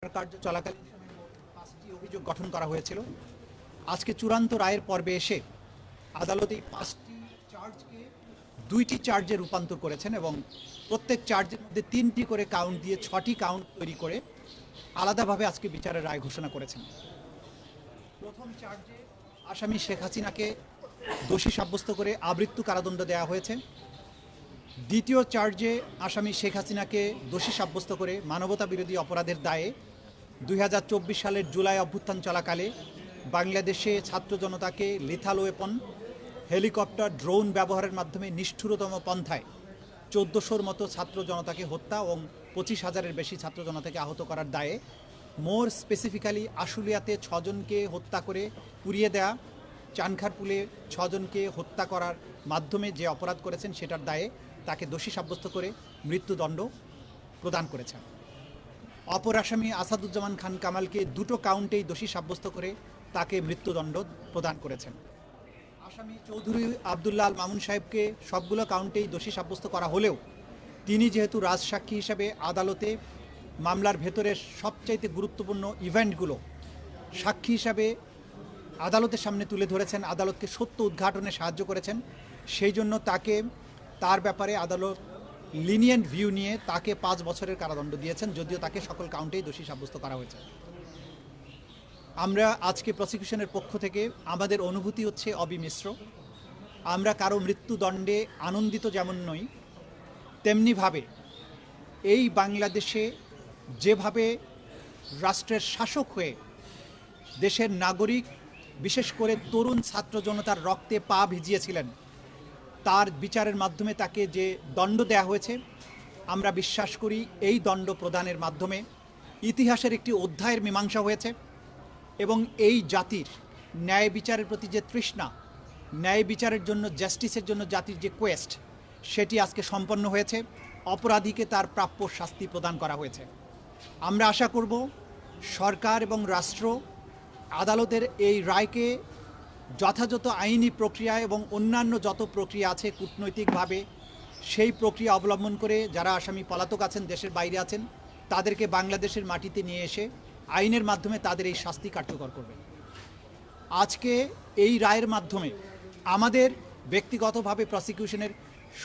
কার্য চলাকালীন সময়ে মোট 5টি অভিযোগ গঠন করা হয়েছিল। আজকে চূড়ান্ত রায়ের পর্বে এসে আদালত এই 5টি চার্জকে 2টি চার্জে রূপান্তর করেছেন এবং প্রত্যেক চার্জের মধ্যে 3টি করে কাউন্ট দিয়ে 6টি কাউন্ট তৈরি করে আলাদাভাবে আজকে বিচারের রায় ঘোষণা করেছেন। প্রথম চার্জে আসামি শেখ হাসিনাকে দোষী সাব্যস্ত করে আমৃত্যু কারাদণ্ড দেওয়া হয়েছে। দ্বিতীয় চার্জে আসামি শেখ হাসিনাকে দোষী সাব্যস্ত করে মানবতা বিরোধী অপরাধের দায়ে 2024 সালের জুলাই অভ্যুত্থান চলাকালে বাংলাদেশে ছাত্র জনতাকে লিথাল ওয়েপন, হেলিকপ্টার, ড্রোন ব্যবহারের মাধ্যমে নিষ্ঠুরতম পন্থায় 1400-র মতো ছাত্র জনতাকে হত্যা এবং 25,000-এর বেশি ছাত্র জনতাকে আহত করার দায়ে, মোর স্পেসিফিক্যালি আশুলিয়াতে 6 জনকে হত্যা করে পুড়িয়ে দেয়া, চানখারপুলে 6 জনকে হত্যা করার মাধ্যমে যে অপরাধ করেছেন সেটার দায়ে তাকে দোষী সাব্যস্ত করে মৃত্যুদণ্ড প্রদান করেছেন। অপর আসামি আসাদুজ্জামান খান কামালকে 2টো কাউন্টেই দোষী সাব্যস্ত করে তাকে মৃত্যুদণ্ড প্রদান করেছেন। আসামি চৌধুরী আবদুল্লাহ আল মামুন সাহেবকে সবগুলো কাউন্টেই দোষী সাব্যস্ত করা হলেও তিনি যেহেতু রাজসাক্ষী হিসাবে আদালতে মামলার ভেতরের সবচাইতে গুরুত্বপূর্ণ ইভেন্টগুলো সাক্ষী হিসাবে আদালতের সামনে তুলে ধরেছেন, আদালতকে সত্য উদ্ঘাটনে সাহায্য করেছেন, সেই জন্য তার ব্যাপারে আদালত লিনিয়েন্ট ভিউ নিয়ে তাকে 5 বছরের কারাদণ্ড দিয়েছেন, যদিও তাকে সকল কাউন্টেই দোষী সাব্যস্ত করা হয়েছে। আমরা আজকে প্রসিকিউশনের পক্ষ থেকে আমাদের অনুভূতি হচ্ছে অবিমিশ্র। আমরা কারো মৃত্যুদণ্ডে আনন্দিত যেমন নই, তেমনিভাবে এই বাংলাদেশে যেভাবে রাষ্ট্রের শাসক হয়ে দেশের নাগরিক, বিশেষ করে তরুণ ছাত্র জনতার রক্তে পা ভিজিয়েছিলেন, তার বিচারের মাধ্যমে তাকে যে দণ্ড দেয়া হয়েছে, আমরা বিশ্বাস করি এই দণ্ড প্রদানের মাধ্যমে ইতিহাসের একটি অধ্যায়ের মীমাংসা হয়েছে এবং এই জাতির ন্যায় বিচারের প্রতি যে তৃষ্ণা, ন্যায় বিচারের জন্য, জাস্টিসের জন্য জাতির যে কোয়েস্ট, সেটি আজকে সম্পন্ন হয়েছে। অপরাধীকে তার প্রাপ্য শাস্তি প্রদান করা হয়েছে। আমরা আশা করব সরকার এবং রাষ্ট্র আদালতের এই রায়কে যথাযথ আইনি প্রক্রিয়া এবং অন্যান্য যত প্রক্রিয়া আছে কূটনৈতিকভাবে সেই প্রক্রিয়া অবলম্বন করে যারা আসামি পলাতক আছেন, দেশের বাইরে আছেন, তাদেরকে বাংলাদেশের মাটিতে নিয়ে এসে আইনের মাধ্যমে তাদের এই শাস্তি কার্যকর করবে। আজকে এই রায়ের মাধ্যমে আমাদের ব্যক্তিগতভাবে প্রসিকিউশনের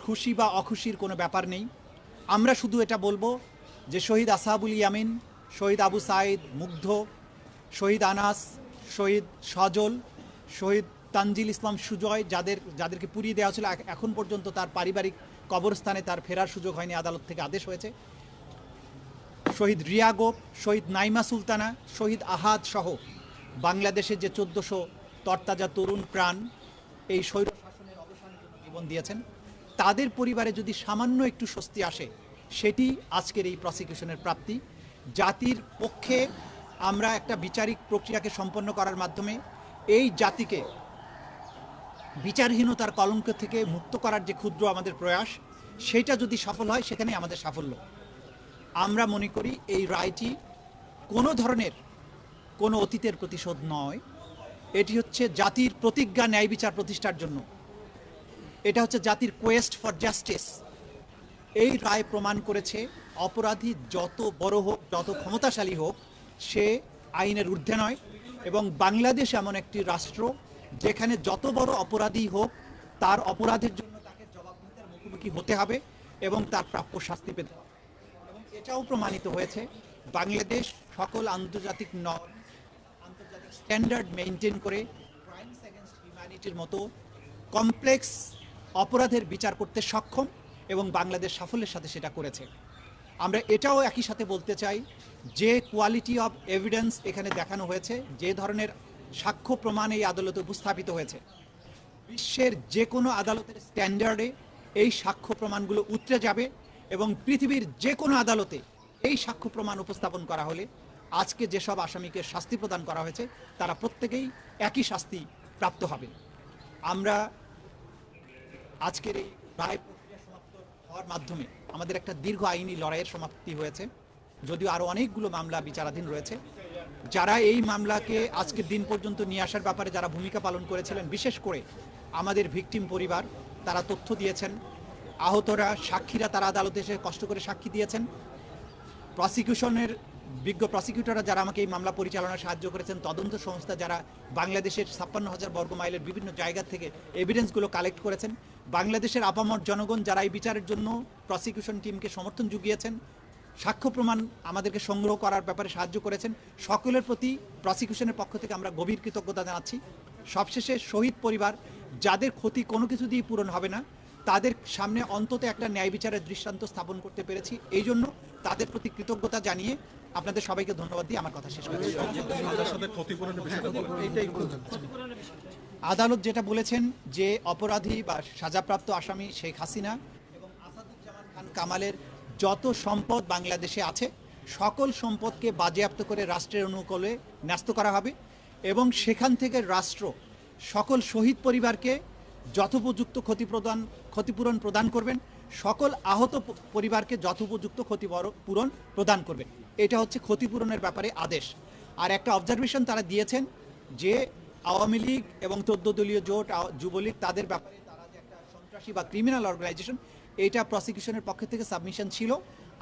খুশি বা অখুশির কোনো ব্যাপার নেই। আমরা শুধু এটা বলবো যে শহীদ আসহাবুল ইয়ামিন, শহীদ আবু সাইদ, মুগ্ধ, শহীদ আনাস, শহীদ সজল, শহীদ তানজিল ইসলাম সুজয়, যাদেরকে পুড়িয়ে দেওয়া হয়েছিল, এখন পর্যন্ত তার পারিবারিক কবরস্থানে তার ফেরার সুযোগ হয়নি, আদালত থেকে আদেশ হয়েছে। শহীদ রিয়া গোপ, শহীদ নাইমা সুলতানা, শহীদ আহাদ সহ বাংলাদেশের যে 1400 তরতাজা তরুণ প্রাণ এই স্বৈর শাসনের অবসানের জন্য জীবন দিয়েছেন, তাদের পরিবারে যদি সামান্য একটু স্বস্তি আসে, সেটি আজকের এই প্রসিকিউশনের প্রাপ্তি। জাতির পক্ষে আমরা একটা বিচারিক প্রক্রিয়াকে সম্পন্ন করার মাধ্যমে এই জাতিকে বিচারহীনতার কলঙ্ক থেকে মুক্ত করার যে ক্ষুদ্র আমাদের প্রয়াস, সেটা যদি সফল হয়, সেখানেই আমাদের সাফল্য। আমরা মনে করি এই রায়টি কোনো ধরনের কোনো অতীতের প্রতিশোধ নয়, এটি হচ্ছে জাতির প্রতিজ্ঞা ন্যায় বিচার প্রতিষ্ঠার জন্য, এটা হচ্ছে জাতির কোয়েস্ট ফর জাস্টিস। এই রায় প্রমাণ করেছে অপরাধী যত বড় হোক, যত ক্ষমতাশালী হোক, সে আইনের ঊর্ধ্বে নয় এবং বাংলাদেশ এমন একটি রাষ্ট্র যেখানে যত বড় অপরাধী হোক তার অপরাধের জন্য তাকে জবাবদিহিতার মুখোমুখি হতে হবে এবং তার প্রাপ্য শাস্তি পেতে হবে। এবং এটাও প্রমাণিত হয়েছে বাংলাদেশ সকল আন্তর্জাতিক স্ট্যান্ডার্ড মেনটেন করে ক্রাইমস এগেনস্ট হিউম্যানিটির মতো কমপ্লেক্স অপরাধের বিচার করতে সক্ষম এবং বাংলাদেশ সাফল্যের সাথে সেটা করেছে। আমরা এটাও একই সাথে বলতে চাই যে কোয়ালিটি অফ এভিডেন্স এখানে দেখানো হয়েছে, যে ধরনের সাক্ষ্য প্রমাণ এই আদালতে উপস্থাপিত হয়েছে, বিশ্বের যে কোনো আদালতের স্ট্যান্ডার্ডে এই সাক্ষ্য প্রমাণগুলো উতরে যাবে এবং পৃথিবীর যে কোনো আদালতে এই সাক্ষ্য প্রমাণ উপস্থাপন করা হলে আজকে যেসব আসামিকে শাস্তি প্রদান করা হয়েছে তারা প্রত্যেকেই একই শাস্তি প্রাপ্ত হবে। আমরা আজকের এই রায় প্রক্রিয়া সমাপ্ত হওয়ার মাধ্যমে আমাদের একটা দীর্ঘ আইনি লড়াইয়ের সমাপ্তি হয়েছে, যদিও আরও অনেকগুলো মামলা বিচারাধীন রয়েছে। যারা এই মামলাকে আজকের দিন পর্যন্ত নিয়ে আসার ব্যাপারে যারা ভূমিকা পালন করেছিলেন, বিশেষ করে আমাদের ভিকটিম পরিবার, তারা তথ্য দিয়েছেন, আহতরা, সাক্ষীরা তারা আদালতে এসে কষ্ট করে সাক্ষী দিয়েছেন, প্রসিকিউশনের বিজ্ঞ প্রসিকিউটররা যারা আমাকে এই মামলা পরিচালনায় সাহায্য করেছেন, তদন্ত সংস্থা যারা বাংলাদেশের 56,000 বর্গ মাইলের বিভিন্ন জায়গা থেকে এভিডেন্সগুলো কালেক্ট করেছেন, বাংলাদেশের আপামর জনগণ যারা এই বিচারের জন্য প্রসিকিউশন টিমকে সমর্থন জুগিয়েছেন, সাক্ষ্য প্রমাণ আমাদেরকে সংগ্রহ করার ব্যাপারে সাহায্য করেছেন, সকলের প্রতি প্রসিকিউশনের পক্ষ থেকে আমরা গভীর কৃতজ্ঞতা জানাচ্ছি। সবশেষে শহীদ পরিবার, যাদের ক্ষতি কোনো কিছু দিয়ে পূরণ হবে না, তাদের সামনে অন্তত একটা ন্যায় বিচারের দৃষ্টান্ত স্থাপন করতে পেরেছি। এই জন্য তাদের প্রতি কৃতজ্ঞতা জানিয়ে আপনাদের সবাইকে ধন্যবাদ দিয়ে আমার কথা শেষ করছি। আদালত যেটা বলেছেন যে অপরাধী বা সাজাপ্রাপ্ত আসামি শেখ হাসিনা এবং আসাদুজ্জামান খান কামালের যত সম্পদ বাংলাদেশে আছে সকল সম্পদকে বাজেয়াপ্ত করে রাষ্ট্রের অনুকূলে ন্যস্ত করা হবে এবং সেখান থেকে রাষ্ট্র সকল শহীদ পরিবারকে যথোপযুক্ত ক্ষতিপূরণ প্রদান করবেন, সকল আহত পরিবারকে যথোপযুক্ত ক্ষতিপূরণ প্রদান করবেন। এটা হচ্ছে ক্ষতিপূরণের ব্যাপারে আদেশ। আর একটা অবজারভেশন তারা দিয়েছেন যে আওয়ামী লীগ এবং 14 দলীয় জোট, যুবলীগ, তাদের ব্যাপারে তারা যে একটা সন্ত্রাসী বা ক্রিমিনাল অর্গানাইজেশন, এইটা প্রসিকিউশনের পক্ষ থেকে সাবমিশন ছিল।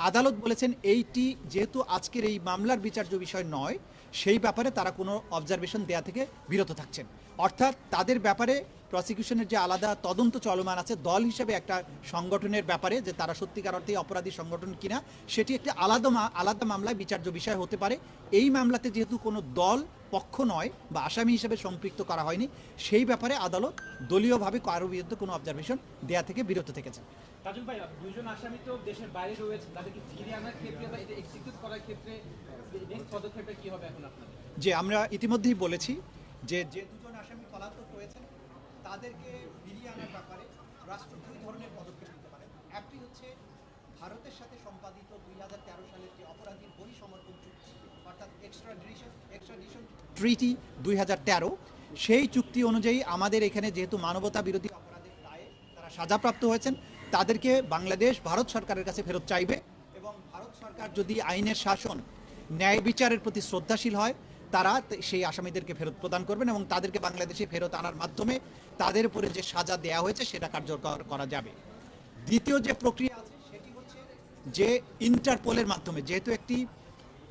আদালত বলেছেন এইটি যেহেতু আজকের এই মামলার বিচার্য বিষয় নয়, সেই ব্যাপারে তারা কোনো অবজারভেশন দেয়া থেকে বিরত থাকছেন। অর্থাৎ তাদের ব্যাপারে প্রসিকিউশনের যে আলাদা তদন্ত চলমান আছে দল হিসেবে একটা সংগঠনের ব্যাপারে, যে তারা সত্যিকার অর্থে অপরাধী সংগঠন কিনা, সেটি একটি আলাদা মামলায় বিচার্য বিষয় হতে পারে। এই মামলাতে যেহেতু কোনো দল পক্ষ নয় বা আসামি হিসেবে সম্পৃক্ত করা হয়নি, সেই ব্যাপারে আদালত দলীয়ভাবে কারো বিরুদ্ধে কোনো অবজারভেশন দেয়া থেকে বিরত থেকেছেন। তাজুল ভাই, দুইজন আসামি তো দেশের বাইরে রয়েছে, তাদেরকে ফিরিয়ে আনার ক্ষেত্রে বা এটা এক্সিকিউট করার ক্ষেত্রে নেক্সট পদক্ষেপটা কি হবে এখন আপনাদের? যে আমরা ইতিমধ্যেই বলেছি যে দুজন আসামি পলাতক রয়েছেন তাদেরকে ফিরিয়ে আনার ব্যাপারে রাষ্ট্র দুই ধরনের পদক্ষেপ নিতে পারে। একটি হচ্ছে ভারতের সাথে সম্পাদিত 2013 সালের যে অপরাধীর বহিঃসমর্পণ চুক্তি, অর্থাৎ এক্সট্রাডিশন ট্রিটি 2013, সেই চুক্তি অনুযায়ী আমাদের এখানে যেহেতু মানবতা বিরোধী অপরাধের দায়ে তারা সাজাপ্রাপ্ত হয়েছেন, তাদেরকে বাংলাদেশ ভারত সরকারের কাছে ফেরত চাইবে এবং ভারত সরকার যদি আইনের শাসন, ন্যায় বিচারের প্রতি শ্রদ্ধাশীল হয়, তারা সেই আসামিদেরকে ফেরত প্রদান করবেন এবং তাদেরকে বাংলাদেশে ফেরত আনার মাধ্যমে তাদের উপরে যে সাজা দেওয়া হয়েছে সেটা কার্যকর করা যাবে। দ্বিতীয় যে প্রক্রিয়া আছে সেটি হচ্ছে যে ইন্টারপোলের মাধ্যমে, যেহেতু একটি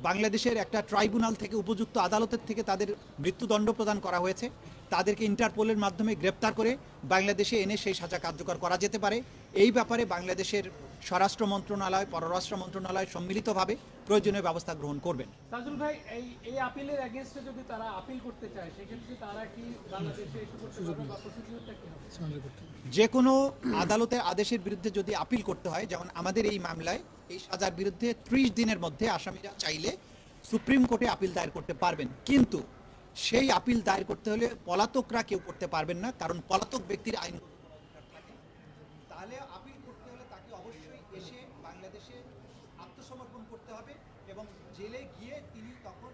বাংলাদেশের একটা ট্রাইব্যুনাল থেকে, উপযুক্ত আদালতের থেকে তাদের মৃত্যুদণ্ড প্রদান করা হয়েছে, তাদেরকে ইন্টারপোলের মাধ্যমে গ্রেপ্তার করে বাংলাদেশে এনে সেই সাজা কার্যকর করা যেতে পারে। এই ব্যাপারে বাংলাদেশের স্বরাষ্ট্র মন্ত্রণালয়, পররাষ্ট্র মন্ত্রণালয় সম্মিলিতভাবে প্রয়োজনীয় ব্যবস্থা গ্রহণ করবেন। তাজুল ভাই, এই আপিলের এগেইনস্টে যদি তারা আপিল করতে চায়, সেক্ষেত্রে তারা কি বাংলাদেশে এসে করতে পারবে বা প্রসিকিউরটা কি হবে? যে কোনো আদালতের আদেশের বিরুদ্ধে যদি আপিল করতে হয়, যেমন আমাদের এই মামলায় এই সাজার বিরুদ্ধে 30 দিনের মধ্যে আসামিরা চাইলে সুপ্রিম কোর্টে আপিল দায়ের করতে পারবেন, কিন্তু সেই আপিল দায়ের করতে হলে পলাতকরা কেউ করতে পারবেন না, কারণ পলাতক ব্যক্তির আইন থাকে। তাহলে আপিল করতে হলে তাকে অবশ্যই এসে বাংলাদেশে আত্মসমর্পণ করতে হবে এবং জেলে গিয়ে তিনি তখন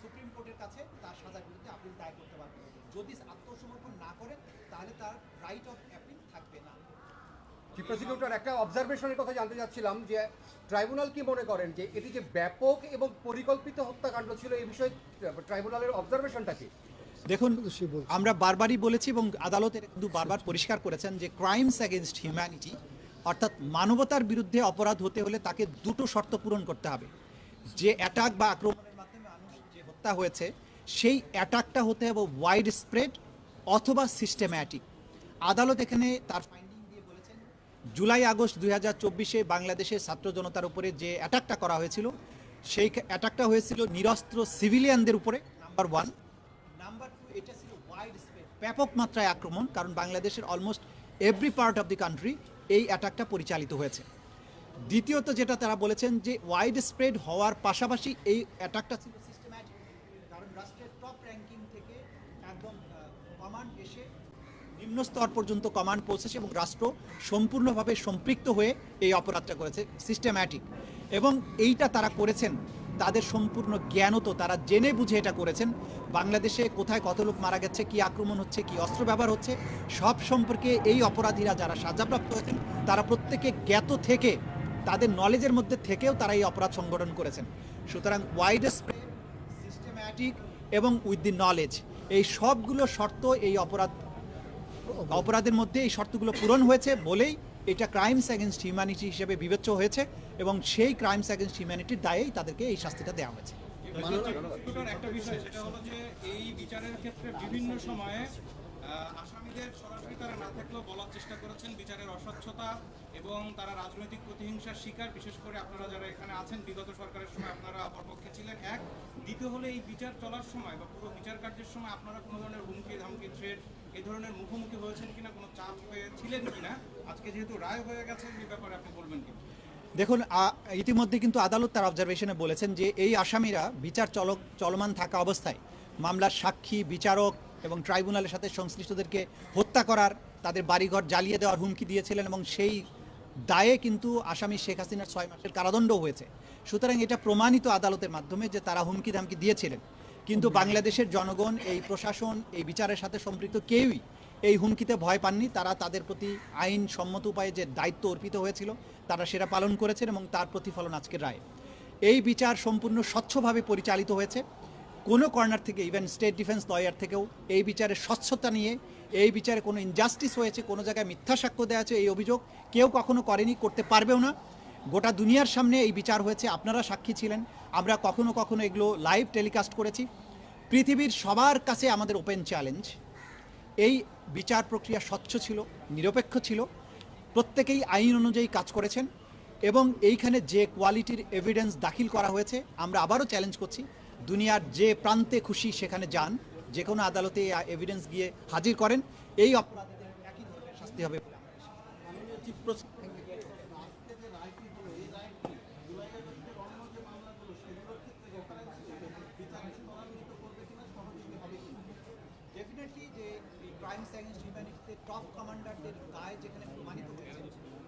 সুপ্রিম কোর্টের কাছে তার সাজার বিরুদ্ধে আপিল দায়ের করতে পারবেন। যদি আত্মসমর্পণ না করেন তাহলে তার রাইট অফ অ্যাপিল থাকবে না। চিফ প্রসিকিউটর, একটা অবজারভেশনের কথা জানতে চাচ্ছিলাম যে ট্রাইব্যুনাল কি মনে করেন যে এটি যে ব্যাপক এবং পরিকল্পিত হত্যাকাণ্ড ছিল, এই বিষয়ে ট্রাইব্যুনালের অবজারভেশনটা কি? দেখুন, আমরা বারবারই বলেছি এবং আদালতের কিন্তু বারবার পরিষ্কার করেছেন যে ক্রাইমস অ্যাগেনস্ট হিউম্যানিটি, অর্থাৎ মানবতার বিরুদ্ধে অপরাধ হতে হলে তাকে দুটো শর্ত পূরণ করতে হবে। যে অ্যাটাক বা আক্রমণের মাধ্যমে মানুষ যে হত্যা হয়েছে, সেই অ্যাটাকটা হতে হবে ওয়াইড স্প্রেড অথবা সিস্টেম্যাটিক। আদালত এখানে তার ফাইন্ডিং দিয়ে বলেছেন জুলাই আগস্ট 2024-এ বাংলাদেশের ছাত্র জনতার উপরে যে অ্যাটাকটা করা হয়েছিল, সেই অ্যাটাকটা হয়েছিল নিরস্ত্র সিভিলিয়ানদের উপরে, নাম্বার 1। নাম্বার 2, এটা ছিল ওয়াইড স্প্রেড, ব্যাপক মাত্রায় আক্রমণ, কারণ বাংলাদেশের almost every part of the country এই অ্যাটাকটা পরিচালিত হয়েছে। দ্বিতীয়ত যেটা তারা বলেছেন যে ওয়াইড স্প্রেড হওয়ার পাশাপাশি এই অ্যাটাকটা ছিল সিস্টেম্যাটিক, কারণ রাষ্ট্রের টপ র্যাঙ্কিং থেকে একদম কমান্ড এসে নিম্ন স্তর পর্যন্ত কমান্ড পৌঁছেছে এবং রাষ্ট্র সম্পূর্ণভাবে সম্পৃক্ত হয়ে এই অপরাধটা করেছে, সিস্টেম্যাটিক। এবং এইটা তারা করেছেন তাদের সম্পূর্ণ জ্ঞানত, তারা জেনে বুঝে এটা করেছেন। বাংলাদেশে কোথায় কত লোক মারা গেছে, কি আক্রমণ হচ্ছে, কি অস্ত্র ব্যবহার হচ্ছে, সব সম্পর্কে এই অপরাধীরা যারা সাজাপ্রাপ্ত হয়েছেন তারা প্রত্যেকে জ্ঞাত থেকে, তাদের নলেজের মধ্যে থেকেও তারা এই অপরাধ সংগঠন করেছেন। সুতরাং ওয়াইড স্প্রেড, সিস্টেম্যাটিক এবং উইথ দি নলেজ, এই সবগুলো শর্ত এই অপরাধের মধ্যে এই শর্তগুলো পূরণ হয়েছে বলেই এটা ক্রাইমস অ্যাগেনস্ট হিউম্যানিটি হিসেবে বিবেচ্য হয়েছে। এবং সেই ক্রাইমস অ্যাগেন্স্ট হিউম্যানিটির দায়েই তাদেরকে এই শাস্তিটা দেওয়া হয়েছে। প্রসিকিউটর একটা বিষয় সেটা হলো যে এই বিচারের ক্ষেত্রে বিভিন্ন সময়ে আসামিদের সরাসরি তারা না থাকলেও বলার চেষ্টা করেছেন বিচারের অস্বচ্ছতা এবং তারা রাজনৈতিক প্রতিহিংসার শিকার, বিশেষ করে আপনারা যারা এখানে আছেন বিগত সরকারের সময় আপনারা অপরপক্ষে ছিলেন। এক, দ্বিতীয় হলে এই বিচার চলার সময় বা পুরো বিচার কার্যের সময় আপনারা কোনো ধরনের হুমকি ধামকি থ্রেট এই ধরনের মুখোমুখি হয়েছেন কিনা, কোনো চাপ ছিলেন কিনা? আজকে যেহেতু রায় হয়ে গেছে এই ব্যাপারে আপনি বলবেন কি? দেখুন, ইতিমধ্যে কিন্তু আদালত তার অবজারভেশনে বলেছেন যে এই আসামিরা বিচার চলমান থাকা অবস্থায় মামলার সাক্ষী, বিচারক এবং ট্রাইব্যুনালের সাথে সংশ্লিষ্টদেরকে হত্যা করার, তাদের বাড়িঘর জ্বালিয়ে দেওয়ার হুমকি দিয়েছিলেন এবং সেই দায়ে কিন্তু আসামি শেখ হাসিনার 6 মাসের কারাদণ্ড হয়েছে। সুতরাং এটা প্রমাণিত আদালতের মাধ্যমে যে তারা হুমকি ধামকি দিয়েছিলেন। কিন্তু বাংলাদেশের জনগণ, এই প্রশাসন, এই বিচারের সাথে সম্পৃক্ত কেউই এই হুমকিতে ভয় পাননি। তারা তাদের প্রতি আইন সম্মত উপায়ে যে দায়িত্ব অর্পিত হয়েছিল তারা সেটা পালন করেছেন এবং তার প্রতিফলন আজকের রায়। এই বিচার সম্পূর্ণ স্বচ্ছভাবে পরিচালিত হয়েছে। কোনো কর্নার থেকে, ইভেন স্টেট ডিফেন্স লয়ার থেকেও এই বিচারের স্বচ্ছতা নিয়ে, এই বিচারে কোনো ইনজাস্টিস হয়েছে, কোনো জায়গায় মিথ্যা সাক্ষ্য দেওয়া আছে, এই অভিযোগ কেউ কখনো করেনি, করতে পারবেও না। গোটা দুনিয়ার সামনে এই বিচার হয়েছে, আপনারা সাক্ষী ছিলেন। আমরা কখনো কখনো এগুলো লাইভ টেলিকাস্ট করেছি। পৃথিবীর সবার কাছে আমাদের ওপেন চ্যালেঞ্জ, এই বিচার প্রক্রিয়া স্বচ্ছ ছিল, নিরপেক্ষ ছিল, প্রত্যেকেই আইন অনুযায়ী কাজ করেছেন এবং এইখানে যে কোয়ালিটির এভিডেন্স দাখিল করা হয়েছে, আমরা আবারও চ্যালেঞ্জ করছি, দুনিয়ার যে প্রান্তে খুশি সেখানে যান, যে কোনো আদালতে এই এভিডেন্স গিয়ে হাজির করেন, এই অপরাধীদের একই ধরনের শাস্তি হবে বলে ডেফিনেটলি যে ক্রাইমস অ্যাগেন্স্ট হিউম্যানিটিতে টপ কমান্ডারদের দায় যেখানে প্রমাণিত হয়েছে,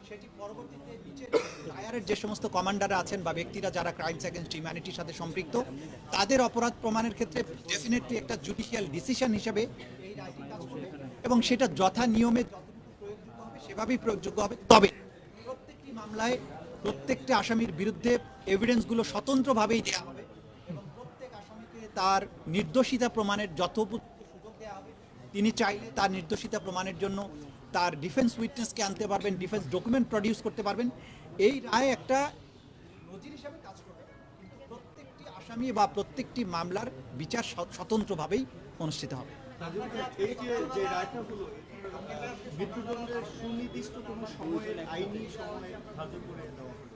সেটি পরবর্তীতে নিচের লায়ারের যে সমস্ত কমান্ডাররা আছেন বা ব্যক্তিরা যারা ক্রাইমস অ্যাগেন্স্ট হিউম্যানিটির সাথে সম্পৃক্ত, তাদের অপরাধ প্রমাণের ক্ষেত্রে ডেফিনেটলি একটা জুডিশিয়াল ডিসিশন হিসেবে এই রায়টি কাজ করবে এবং সেটা যথা নিয়মে যতটুকু প্রয়োগযোগ্য হবে সেভাবেই প্রয়োগযোগ্য হবে। তবে প্রত্যেকটি মামলায় প্রত্যেকটা আসামির বিরুদ্ধে এভিডেন্সগুলো স্বতন্ত্রভাবেই দেওয়া হবে এবং প্রত্যেক আসামিকে তার নির্দোষিতা প্রমাণের যথোপযুক্ত সুযোগ দেওয়া হবে। তিনি চাইলে তার নির্দোষিতা প্রমাণের জন্য তার ডিফেন্স উইটনেসকে আনতে পারবেন, ডিফেন্স ডকুমেন্ট প্রডিউস করতে পারবেন। এই রায় একটা নজির হিসাবে কাজ করবে, কিন্তু প্রত্যেকটি আসামি বা প্রত্যেকটি মামলার বিচার স্বতন্ত্রভাবেই অনুষ্ঠিত হবে। এই যে রায়টা হলো, মৃত্যুদণ্ডের সুনির্দিষ্ট কোনো সময়ের আইনি সময়ে ধার্য করে দেওয়া হলো।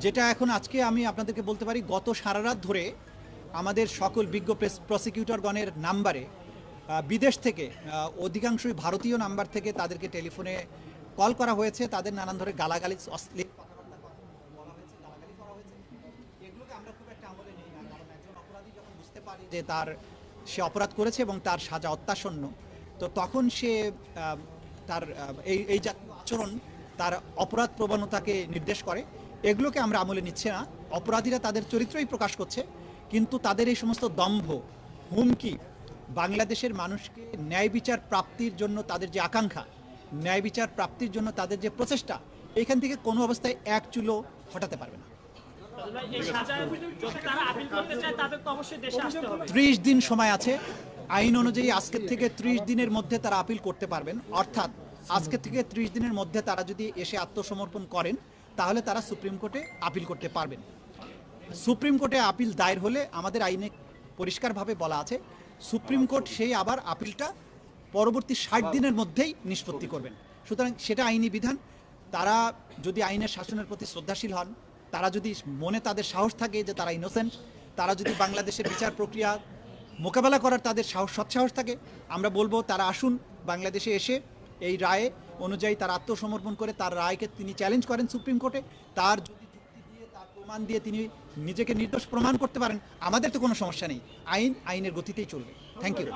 যেটা এখন আজকে আমি আপনাদেরকে বলতে পারি, গত সারা রাত ধরে আমাদের সকল বিজ্ঞ প্রসিকিউটরগণের নাম্বারে বিদেশ থেকে, অধিকাংশই ভারতীয় নাম্বার থেকে তাদেরকে টেলিফোনে কল করা হয়েছে। তাদের নানান ধরনের গালাগালি, অশ্লীল কথাবার্তা বলা হয়েছে, গালাগালি করা হয়েছে। এগুলোকে আমরা খুব একটা আমলে নেই না, কারণ একজন অপরাধী যখন বুঝতে পারে যে সে অপরাধ করেছে এবং তার সাজা অত্যাসন্ন, তো তখন সে তার এই জাতীয় আচরণ তার অপরাধ প্রবণতাকে নির্দেশ করে। এগুলোকে আমরা আমলে নিচ্ছে না। অপরাধীরা তাদের চরিত্রই প্রকাশ করছে, কিন্তু তাদের এই সমস্ত দম্ভ, হুমকি, বাংলাদেশের মানুষকে ন্যায় বিচার প্রাপ্তির জন্য তাদের যে আকাঙ্ক্ষা, ন্যায় বিচার প্রাপ্তির জন্য তাদের যে প্রচেষ্টা, এখান থেকে কোনো অবস্থায় এক চুলো হটাতে পারবে না। 30 দিন সময় আছে আইন অনুযায়ী। আজকের থেকে 30 দিনের মধ্যে তারা আপিল করতে পারবেন। অর্থাৎ আজকে থেকে 30 দিনের মধ্যে তারা যদি এসে আত্মসমর্পণ করেন, তাহলে তারা সুপ্রিম কোর্টে আপিল করতে পারবেন। সুপ্রিম কোর্টে আপিল দায়ের হলে আমাদের আইনে পরিষ্কারভাবে বলা আছে, সুপ্রিম কোর্ট সেই আবার আপিলটা পরবর্তী 60 দিনের মধ্যেই নিষ্পত্তি করবেন। সুতরাং সেটা আইনি বিধান। তারা যদি আইনের শাসনের প্রতি শ্রদ্ধাশীল হন, তারা যদি মনে তাদের সাহস থাকে যে তারা ইনোসেন্ট, তারা যদি বাংলাদেশের বিচার প্রক্রিয়া মোকাবেলা করার তাদের সৎসাহস থাকে, আমরা বলবো তারা আসুন বাংলাদেশে এসে এই রায়ে অনুযায়ী তার আত্মসমর্পণ করে তার রায়কে তিনি চ্যালেঞ্জ করেন সুপ্রিম কোর্টে। তার যদি যুক্তি দিয়ে, তার প্রমাণ দিয়ে তিনি নিজেকে নির্দোষ প্রমাণ করতে পারেন, আমাদের তো কোনো সমস্যা নেই। আইনের গতিতেই চলবে। Thank you.